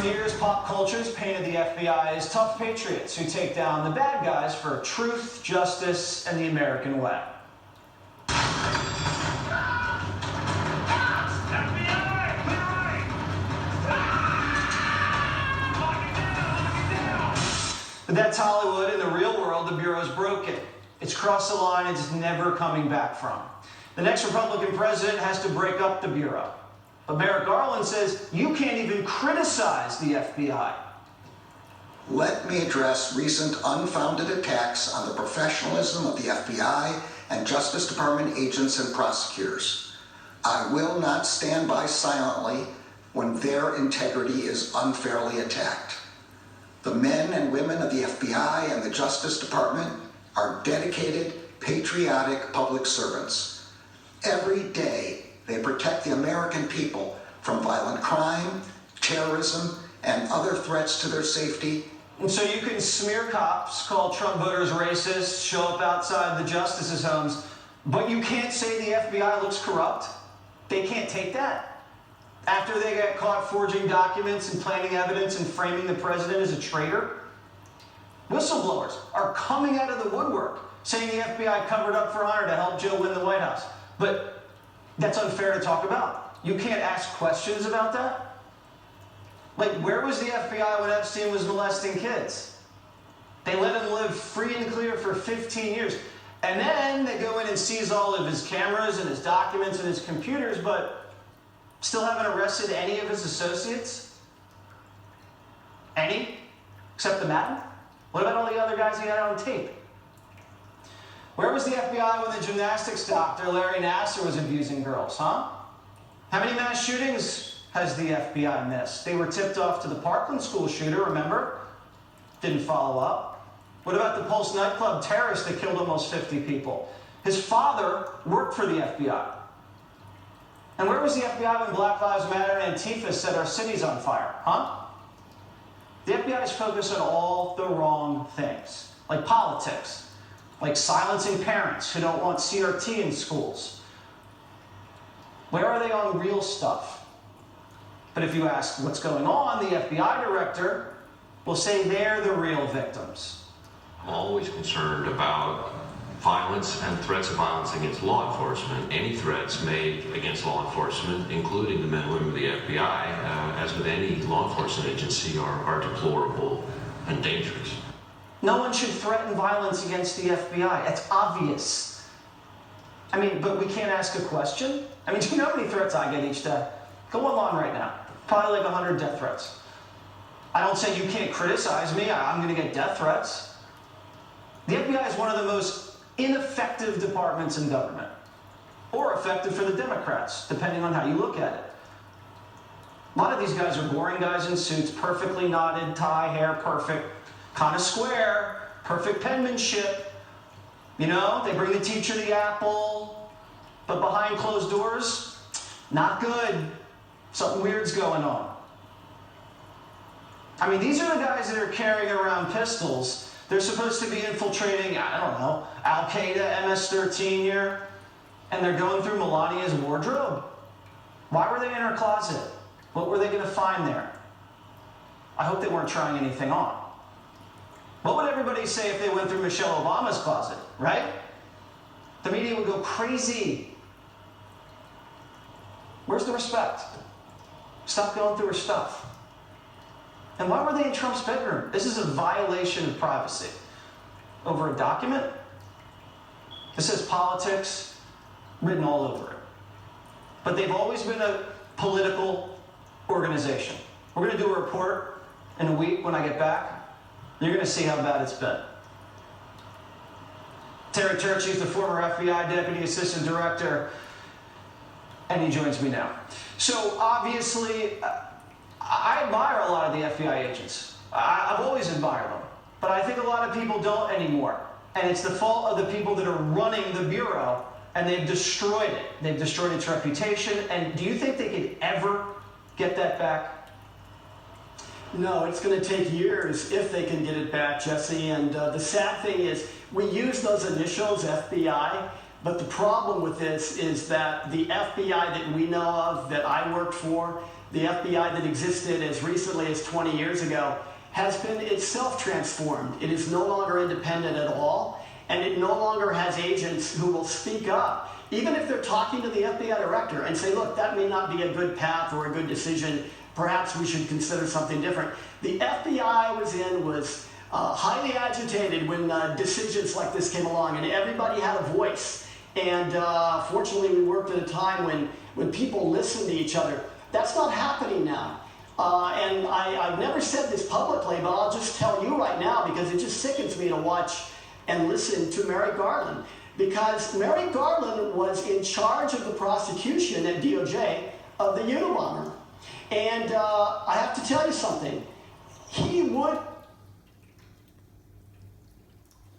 For years, pop culture's painted the FBI as tough patriots who take down the bad guys for truth, justice, and the American way. But that's Hollywood. In the real world, the Bureau's broken. It's crossed the line it's never coming back from. The next Republican president has to break up the Bureau. But Merrick Garland says you can't even criticize the FBI. Let me address recent unfounded attacks on the professionalism of the FBI and Justice Department agents and prosecutors. I will not stand by silently when their integrity is unfairly attacked. The men and women of the FBI and the Justice Department are dedicated, patriotic public servants. Every day, they protect the American people from violent crime, terrorism, and other threats to their safety. And so you can smear cops, call Trump voters racist, show up outside the justices' homes, but you can't say the FBI looks corrupt. They can't take that. After they got caught forging documents and planting evidence and framing the president as a traitor, whistleblowers are coming out of the woodwork saying the FBI covered up for Hunter to help Joe win the White House. But that's unfair to talk about. You can't ask questions about that. Like, where was the FBI when Epstein was molesting kids? They let him live free and clear for 15 years. And then they go in and seize all of his cameras and his documents and his computers, but still haven't arrested any of his associates? Any? Except the Madden? What about all the other guys he had on tape? Where was the FBI when the gymnastics doctor, Larry Nassar, was abusing girls, huh? How many mass shootings has the FBI missed? They were tipped off to the Parkland school shooter, remember? Didn't follow up. What about the Pulse nightclub terrorist that killed almost 50 people? His father worked for the FBI. And where was the FBI when Black Lives Matter and Antifa set our cities on fire, huh? The FBI is focused on all the wrong things, like politics, like silencing parents who don't want CRT in schools. Where are they on real stuff? But if you ask what's going on, the FBI director will say they're the real victims. I'm always concerned about violence and threats of violence against law enforcement. Any threats made against law enforcement, including the men and women of the FBI, as with any law enforcement agency, are deplorable and dangerous. No one should threaten violence against the FBI. That's obvious. I mean, but we can't ask a question? I mean, do you know how many threats I get each day? Go online right now. Probably like 100 death threats. I don't say you can't criticize me. I'm going to get death threats. The FBI is one of the most ineffective departments in government. Or effective for the Democrats, depending on how you look at it. A lot of these guys are boring guys in suits, perfectly knotted, tie, hair perfect, kind of square, perfect penmanship. You know, they bring the teacher the apple, but behind closed doors, not good. Something weird's going on. I mean, these are the guys that are carrying around pistols. They're supposed to be infiltrating, I don't know, Al-Qaeda, MS-13 here, and they're going through Melania's wardrobe. Why were they in her closet? What were they going to find there? I hope they weren't trying anything on. What would everybody say if they went through Michelle Obama's closet, right? The media would go crazy. Where's the respect? Stop going through her stuff. And why were they in Trump's bedroom? This is a violation of privacy. Over a document? This says politics written all over it. But they've always been a political organization. We're going to do a report in a week when I get back. You're going to see how bad it's been. Terry Turchi is the former FBI Deputy Assistant Director, and he joins me now. So obviously, I admire a lot of the FBI agents. I've always admired them. But I think a lot of people don't anymore. And it's the fault of the people that are running the Bureau, and they've destroyed it. They've destroyed its reputation. And do you think they could ever get that back? No, it's going to take years if they can get it back, Jesse. And the sad thing is, we use those initials, FBI, but the problem with this is that the FBI that we know of, that I worked for, the FBI that existed as recently as 20 years ago, has been itself transformed. It is no longer independent at all, and it no longer has agents who will speak up, even if they're talking to the FBI director and say, look, that may not be a good path or a good decision, perhaps we should consider something different. The FBI I was in was highly agitated when decisions like this came along, and everybody had a voice. And fortunately, we worked at a time when people listened to each other. That's not happening now. And I've never said this publicly, but I'll just tell you right now, because it just sickens me to watch and listen to Merrick Garland. Because Merrick Garland was in charge of the prosecution at DOJ of the Unabomber. And I have to tell you something. He would